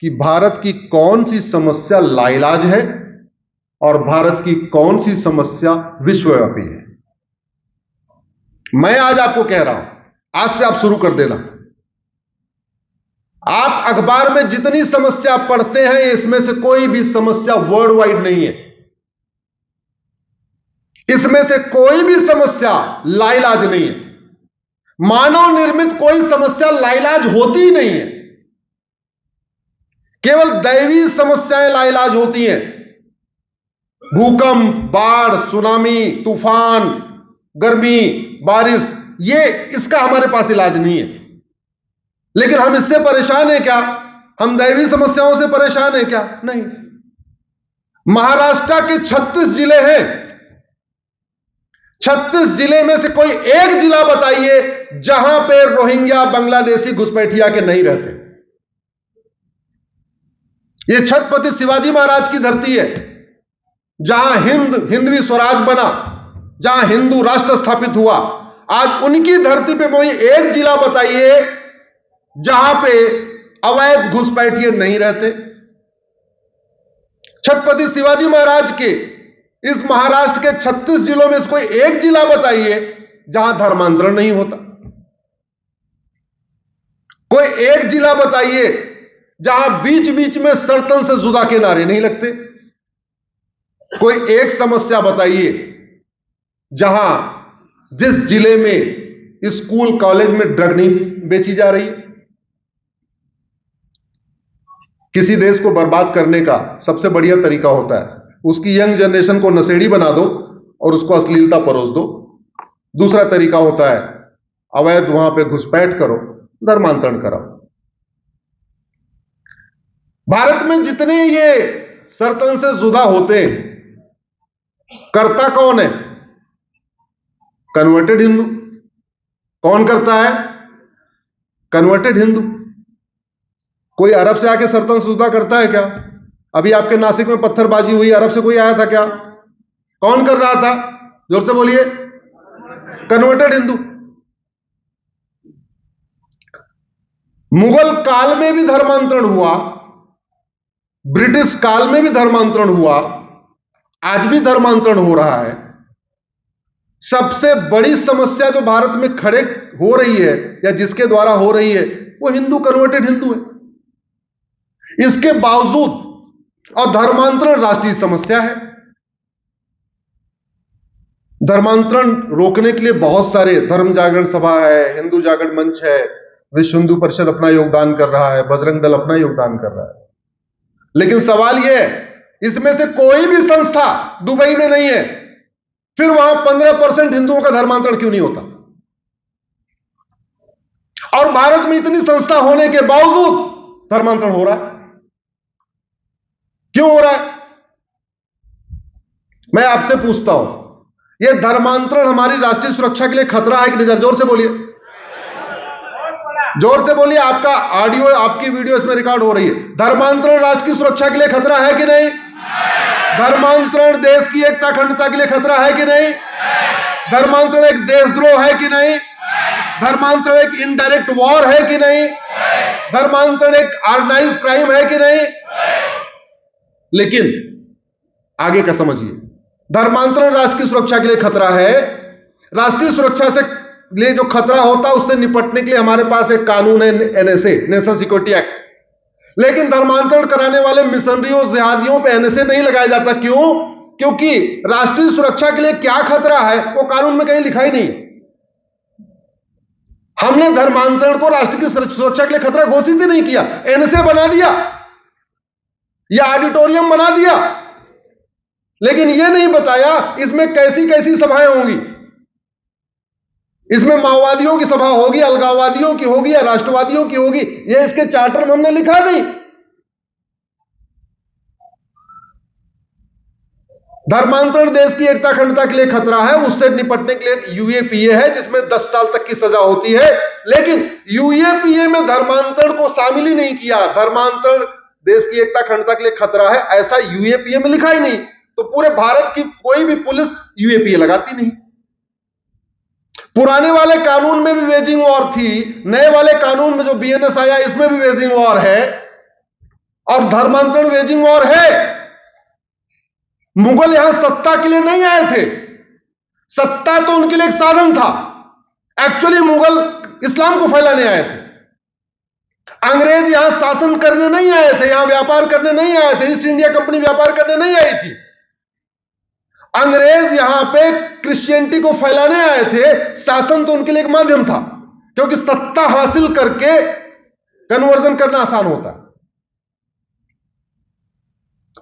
कि भारत की कौन सी समस्या लाइलाज है और भारत की कौन सी समस्या विश्वव्यापी है। मैं आज आपको कह रहा हूं, आज से आप शुरू कर देना। आप अखबार में जितनी समस्या पढ़ते हैं, इसमें से कोई भी समस्या वर्ल्ड वाइड नहीं है। इसमें से कोई भी समस्या लाइलाज नहीं है। मानव निर्मित कोई समस्या लाइलाज होती ही नहीं है। केवल दैवीय समस्याएं लाइलाज होती हैं। भूकंप, बाढ़, सुनामी, तूफान, गर्मी, बारिश, ये इसका हमारे पास इलाज नहीं है। लेकिन हम इससे परेशान हैं क्या? हम दैवीय समस्याओं से परेशान हैं क्या? नहीं। महाराष्ट्र के 36 जिले हैं। 36 जिले में से कोई एक जिला बताइए जहां पे रोहिंग्या, बांग्लादेशी घुसपैठिया के नहीं रहते। ये छत्रपति शिवाजी महाराज की धरती है, जहां हिंदवी स्वराज बना, जहां हिंदू राष्ट्र स्थापित हुआ। आज उनकी धरती पे कोई एक जिला बताइए जहां पे अवैध घुसपैठिए नहीं रहते। छत्रपति शिवाजी महाराज के इस महाराष्ट्र के 36 जिलों में से कोई एक जिला बताइए जहां धर्मांतरण नहीं होता। कोई एक जिला बताइए जहां बीच बीच में सर्तन से जुदा के नारे नहीं लगते। कोई एक समस्या बताइए जहां जिस जिले में स्कूल कॉलेज में ड्रग नहीं बेची जा रही है। किसी देश को बर्बाद करने का सबसे बढ़िया तरीका होता है उसकी यंग जनरेशन को नशेड़ी बना दो और उसको अश्लीलता परोस दो। दूसरा तरीका होता है अवैध वहां पे घुसपैठ करो, धर्मांतरण कराओ। भारत में जितने ये सर्तन से जुदा होते हैं, करता कौन है? कन्वर्टेड हिंदू। कौन करता है? कन्वर्टेड हिंदू। कोई अरब से आके सर्तन से जुदा करता है क्या? अभी आपके नासिक में पत्थरबाजी हुई, अरब से कोई आया था क्या? कौन कर रहा था? जोर से बोलिए। कन्वर्टेड हिंदू। मुगल काल में भी धर्मांतरण हुआ, ब्रिटिश काल में भी धर्मांतरण हुआ, आज भी धर्मांतरण हो रहा है। सबसे बड़ी समस्या जो भारत में खड़े हो रही है या जिसके द्वारा हो रही है वो हिंदू, कन्वर्टेड हिंदू है। इसके बावजूद और धर्मांतरण राष्ट्रीय समस्या है। धर्मांतरण रोकने के लिए बहुत सारे धर्म जागरण सभा है, हिंदू जागरण मंच है, विश्व हिंदू परिषद अपना योगदान कर रहा है, बजरंग दल अपना योगदान कर रहा है। लेकिन सवाल यह है इसमें से कोई भी संस्था दुबई में नहीं है, फिर वहां 15% हिंदुओं का धर्मांतरण क्यों नहीं होता? और भारत में इतनी संस्था होने के बावजूद धर्मांतरण हो रहा है। क्यों हो रहा है? मैं आपसे पूछता हूं, यह धर्मांतरण हमारी राष्ट्रीय सुरक्षा के लिए खतरा है कि नहीं? जोर से बोलिए, जोर से बोलिए। आपका ऑडियो, आपकी वीडियो इसमें रिकॉर्ड हो रही है। धर्मांतरण राष्ट्र की सुरक्षा के लिए खतरा है कि नहीं? धर्मांतरण देश की एकता अखंडता के लिए खतरा है कि नहीं? धर्मांतरण एक देशद्रोह है कि नहीं? धर्मांतरण एक इनडायरेक्ट वॉर है कि नहीं? धर्मांतरण एक ऑर्गेनाइज क्राइम है कि नहीं? लेकिन आगे का समझिए, धर्मांतरण राष्ट्र की सुरक्षा के लिए खतरा है। राष्ट्रीय सुरक्षा से लिए जो खतरा होता है उससे निपटने के लिए हमारे पास एक कानून है, एनएसए, नेशनल सिक्योरिटी एक्ट। लेकिन धर्मांतरण कराने वाले मिशनरियों, जिहादियों पे एनएसए नहीं लगाया जाता। क्यों? क्योंकि राष्ट्रीय सुरक्षा के लिए क्या खतरा है वो कानून में कहीं लिखा ही नहीं। हमने धर्मांतरण को राष्ट्र की सुरक्षा के लिए खतरा घोषित ही नहीं किया, एनएसए बना दिया या ऑडिटोरियम बना दिया, लेकिन यह नहीं बताया इसमें कैसी कैसी सभाएं होंगी। इसमें माओवादियों की सभा होगी, अलगाववादियों की होगी या राष्ट्रवादियों की होगी, यह इसके चार्टर में हमने लिखा नहीं। धर्मांतरण देश की एकता अखंडता के लिए खतरा है, उससे निपटने के लिए यूएपीए है जिसमें 10 साल तक की सजा होती है। लेकिन यूएपीए में धर्मांतरण को शामिल ही नहीं किया। धर्मांतरण देश की एकता अखंडता के लिए खतरा है ऐसा यूएपीए में लिखा ही नहीं। तो पूरे भारत की कोई भी पुलिस यूएपीए लगाती नहीं। पुराने वाले कानून में भी वेजिंग वॉर थी, नए वाले कानून में जो बीएनएस आया इसमें भी वेजिंग वॉर है। और धर्मांतरण वेजिंग वॉर है। मुगल यहां सत्ता के लिए नहीं आए थे, सत्ता तो उनके लिए एक साधन था। एक्चुअली मुगल इस्लाम को फैलाने आए थे। अंग्रेज यहां शासन करने नहीं आए थे, यहां व्यापार करने नहीं आए थे। ईस्ट इंडिया कंपनी व्यापार करने नहीं आई थी। अंग्रेज यहां पे क्रिश्चियनिटी को फैलाने आए थे। शासन तो उनके लिए एक माध्यम था, क्योंकि सत्ता हासिल करके कन्वर्जन करना आसान होता है।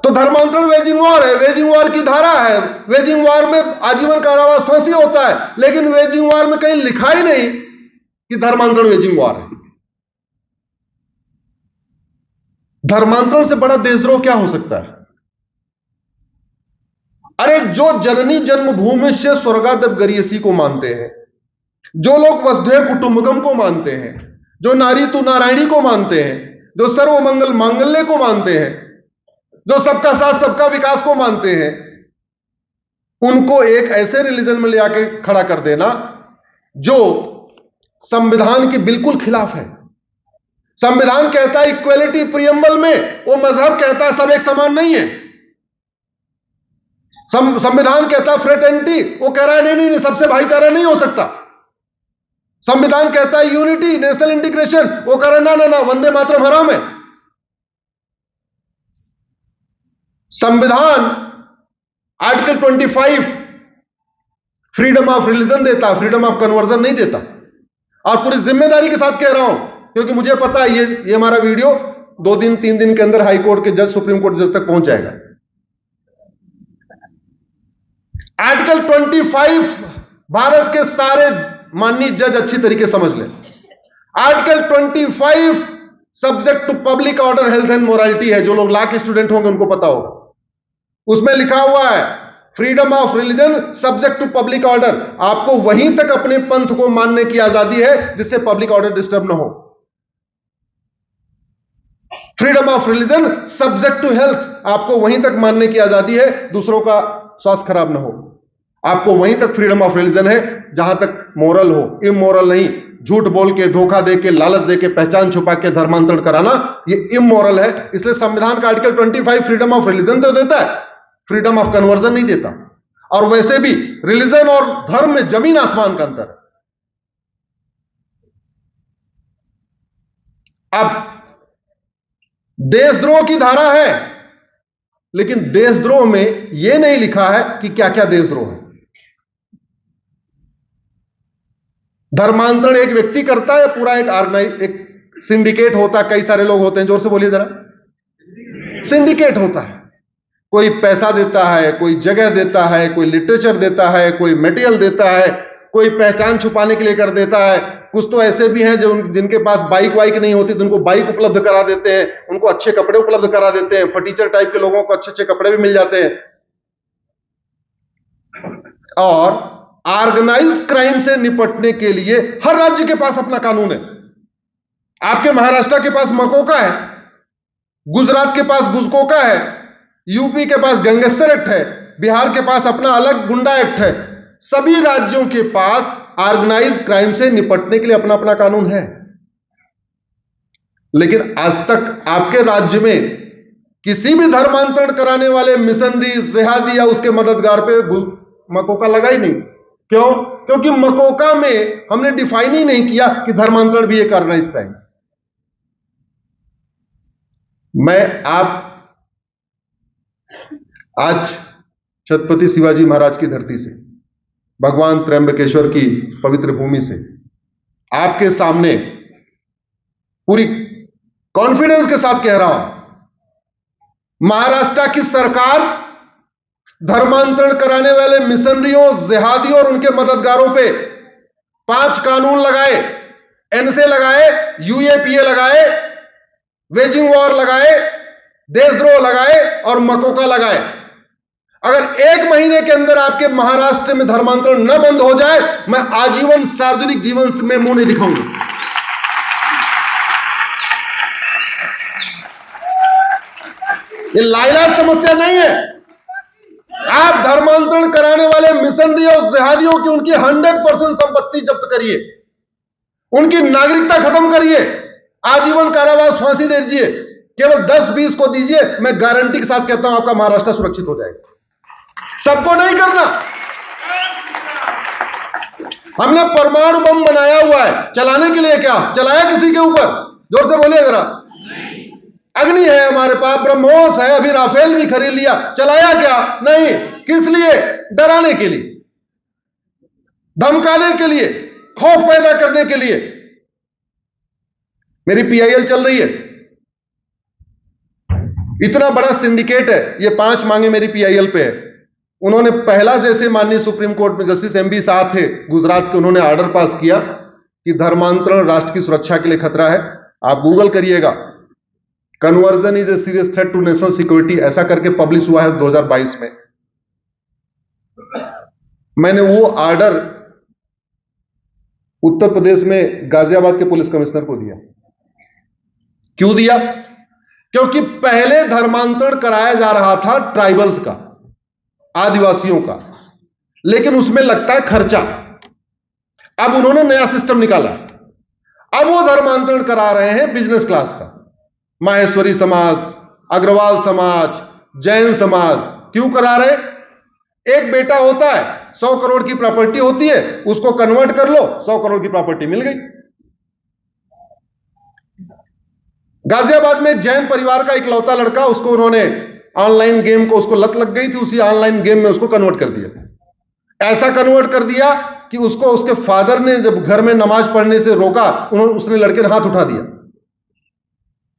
तो धर्मांतरण वेजिंग वॉर है, वेजिंग वॉर की धारा है। वेजिंग वॉर में आजीवन कारावास, फांसी होता है, लेकिन वेजिंग वॉर में कहीं लिखा ही नहीं कि धर्मांतरण वेजिंग वॉर है। धर्मांतरण से बड़ा देशद्रोह क्या हो सकता है? अरे जो जननी जन्मभूमि से स्वर्गादप गरियसी को मानते हैं, जो लोग वसुधैव कुटुंबकम को मानते हैं, जो नारी तू नारायणी को मानते हैं, जो सर्वमंगल मांगल्य को मानते हैं, जो सबका साथ सबका विकास को मानते हैं, उनको एक ऐसे रिलीजन में ले आके खड़ा कर देना जो संविधान के बिल्कुल खिलाफ है। संविधान कहता है इक्वलिटी प्रियम्बल में, वो मजहब कहता है सब एक समान नहीं है। संविधान कहता है फ्रेटर्निटी, वो कह रहा है नहीं, सबसे भाईचारा नहीं हो सकता। संविधान कहता है यूनिटी, नेशनल इंटीग्रेशन, वो कह रहा है ना, वंदे मातरम हराम है। संविधान आर्टिकल 25 फ्रीडम ऑफ रिलीजन देता है, फ्रीडम ऑफ कन्वर्जन नहीं देता। और पूरी जिम्मेदारी के साथ कह रहा हूं, क्योंकि मुझे पता है ये हमारा वीडियो 2 दिन 3 दिन के अंदर हाई कोर्ट के जज, सुप्रीम कोर्ट जज तक पहुंच जाएगा। आर्टिकल 25 भारत के सारे माननीय जज अच्छी तरीके समझ लें। Article 25 subject to public order, health and morality है। जो लोग लॉ के स्टूडेंट होंगे उनको पता होगा। उसमें लिखा हुआ है freedom of religion subject to public order. आपको वहीं तक अपने पंथ को मानने की आजादी है जिससे पब्लिक ऑर्डर डिस्टर्ब ना हो। Freedom of religion subject to health, आपको वहीं तक मानने की आजादी है दूसरों का स्वास्थ्य खराब ना हो। आपको वहीं तक फ्रीडम ऑफ रिलीजन है जहां तक मोरल हो, इमोरल नहीं। झूठ बोल के, धोखा दे के, लालच दे के, पहचान छुपा के धर्मांतरण कराना ये इमोरल है। इसलिए संविधान का आर्टिकल 25 फ्रीडम ऑफ रिलीजन तो देता है, फ्रीडम ऑफ कन्वर्जन नहीं देता। और वैसे भी रिलीजन और धर्म में जमीन आसमान का अंतर है। अब देशद्रोह की धारा है, लेकिन देशद्रोह में यह नहीं लिखा है कि क्या क्या देशद्रोह है। धर्मांतरण एक व्यक्ति करता है, पूरा एक सिंडिकेट होता है, कई सारे लोग होते हैं। जोर से बोलिए जरा। सिंडिकेट होता है, कोई पैसा देता है, कोई जगह देता है, कोई लिटरेचर देता है, कोई मटेरियल देता है, कोई पहचान छुपाने के लिए कर देता है। कुछ तो ऐसे भी हैं जो जिनके पास बाइक वाइक नहीं होती तो उनको बाइक उपलब्ध करा देते हैं, उनको अच्छे कपड़े उपलब्ध करा देते हैं। फटीचर टाइप के लोगों को अच्छे अच्छे कपड़े भी मिल जाते हैं। और ऑर्गेनाइज क्राइम से निपटने के लिए हर राज्य के पास अपना कानून है। आपके महाराष्ट्र के पास मकोका है, गुजरात के पास गुजकोका है, यूपी के पास गैंगस्टर एक्ट है, बिहार के पास अपना अलग गुंडा एक्ट है। सभी राज्यों के पास ऑर्गेनाइज क्राइम से निपटने के लिए अपना अपना कानून है। लेकिन आज तक आपके राज्य में किसी भी धर्मांतरण कराने वाले मिशनरी, जिहादी या उसके मददगार पे मकोका लगा ही नहीं। क्यों? क्योंकि मकोका में हमने डिफाइन ही नहीं किया कि धर्मांतरण भी एक ऑर्गेनाइज क्राइम। मैं आप आज छत्रपति शिवाजी महाराज की धरती से, भगवान त्र्यंबकेश्वर की पवित्र भूमि से आपके सामने पूरी कॉन्फिडेंस के साथ कह रहा हूं, महाराष्ट्र की सरकार धर्मांतरण कराने वाले मिशनरियों, जिहादियों और उनके मददगारों पे 5 कानून लगाए, एनसे लगाए, यूएपीए लगाए, वेजिंग वॉर लगाए, देशद्रोह लगाए और मकोका लगाए। अगर 1 महीने के अंदर आपके महाराष्ट्र में धर्मांतरण न बंद हो जाए, मैं आजीवन सार्वजनिक जीवन में मुंह नहीं दिखाऊंगा। ये लाइलाज समस्या नहीं है। आप धर्मांतरण कराने वाले मिशनरी और जिहादियों की उनकी 100% संपत्ति जब्त करिए, उनकी नागरिकता खत्म करिए, आजीवन कारावास, फांसी दे दीजिए। केवल 10-20 को दीजिए, मैं गारंटी के साथ कहता हूं आपका महाराष्ट्र सुरक्षित हो जाएगा। सबको नहीं करना। हमने परमाणु बम बनाया हुआ है, चलाने के लिए क्या चलाया किसी के ऊपर? जोर से बोलिए जरा। अग्नि है हमारे पास, ब्रह्मोस है, अभी राफेल भी खरीद लिया, चलाया क्या? नहीं। किस लिए? डराने के लिए, धमकाने के लिए, खौफ पैदा करने के लिए। मेरी पीआईएल चल रही है, इतना बड़ा सिंडिकेट है, ये 5 मांगे मेरी पीआईएल पे है। उन्होंने पहला, जैसे माननीय सुप्रीम कोर्ट में जस्टिस एमबी शाह थे गुजरात के, उन्होंने ऑर्डर पास किया कि धर्मांतरण राष्ट्र की सुरक्षा के लिए खतरा है। आप गूगल करिएगा, conversion is a serious threat to national security, ऐसा करके पब्लिश हुआ है 2022 में। मैंने वो ऑर्डर उत्तर प्रदेश में गाजियाबाद के पुलिस कमिश्नर को दिया। क्यों दिया? क्योंकि पहले धर्मांतरण कराया जा रहा था ट्राइबल्स का, आदिवासियों का, लेकिन उसमें लगता है खर्चा। अब उन्होंने नया सिस्टम निकाला, अब वो धर्मांतरण करा रहे हैं बिजनेस क्लास का, माहेश्वरी समाज, अग्रवाल समाज, जैन समाज। क्यों करा रहे? एक बेटा होता है, 100 करोड़ की प्रॉपर्टी होती है, उसको कन्वर्ट कर लो, 100 करोड़ की प्रॉपर्टी मिल गई। गाजियाबाद में एक जैन परिवार का इकलौता लड़का, उसको उन्होंने ऑनलाइन गेम को, उसको लत लग गई थी, उसी ऑनलाइन गेम में उसको कन्वर्ट कर दिया। ऐसा कन्वर्ट कर दिया कि उसको उसके फादर ने जब घर में नमाज पढ़ने से रोका, उसने लड़के ने हाथ उठा दिया।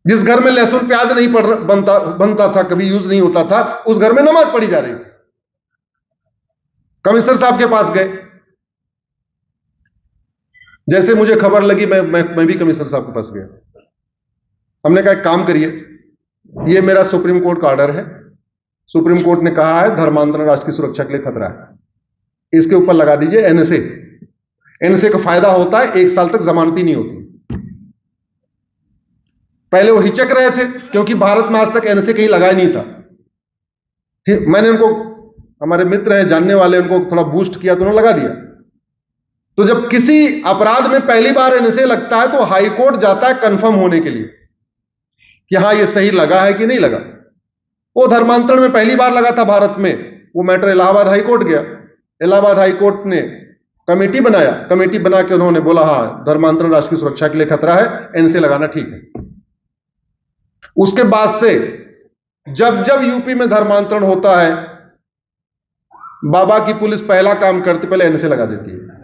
जिस घर में लहसुन प्याज नहीं बनता था, कभी यूज नहीं होता था, उस घर में नमाज पढ़ी जा रही थी। कमिश्नर साहब के पास गए, जैसे मुझे खबर लगी मैं भी कमिश्नर साहब के पास गया। हमने कहा एक काम करिए, ये मेरा सुप्रीम कोर्ट का ऑर्डर है, सुप्रीम कोर्ट ने कहा है धर्मांतरण राष्ट्र की सुरक्षा के लिए खतरा है, इसके ऊपर लगा दीजिए एनएसए। एनएसए का फायदा होता है 1 साल तक जमानती नहीं होती। पहले वो हिचक रहे थे क्योंकि भारत में आज तक एनएसए कहीं लगा ही नहीं था। मैंने उनको, हमारे मित्र हैं जानने वाले, उनको थोड़ा बूस्ट किया तो उन्होंने लगा दिया। तो जब किसी अपराध में पहली बार एनएसए लगता है तो हाई कोर्ट जाता है कंफर्म होने के लिए कि हां ये सही लगा है कि नहीं लगा। वो धर्मांतरण में पहली बार लगा था भारत में, वो मैटर इलाहाबाद हाई कोर्ट गया। इलाहाबाद हाई कोर्ट ने कमेटी बनाया, कमेटी बना के उन्होंने बोला हां धर्मांतरण राष्ट्र की सुरक्षा के लिए खतरा है, एनएसए लगाना ठीक है। उसके बाद से जब जब यूपी में धर्मांतरण होता है, बाबा की पुलिस पहला काम करते पहले एनएसए लगा देती है।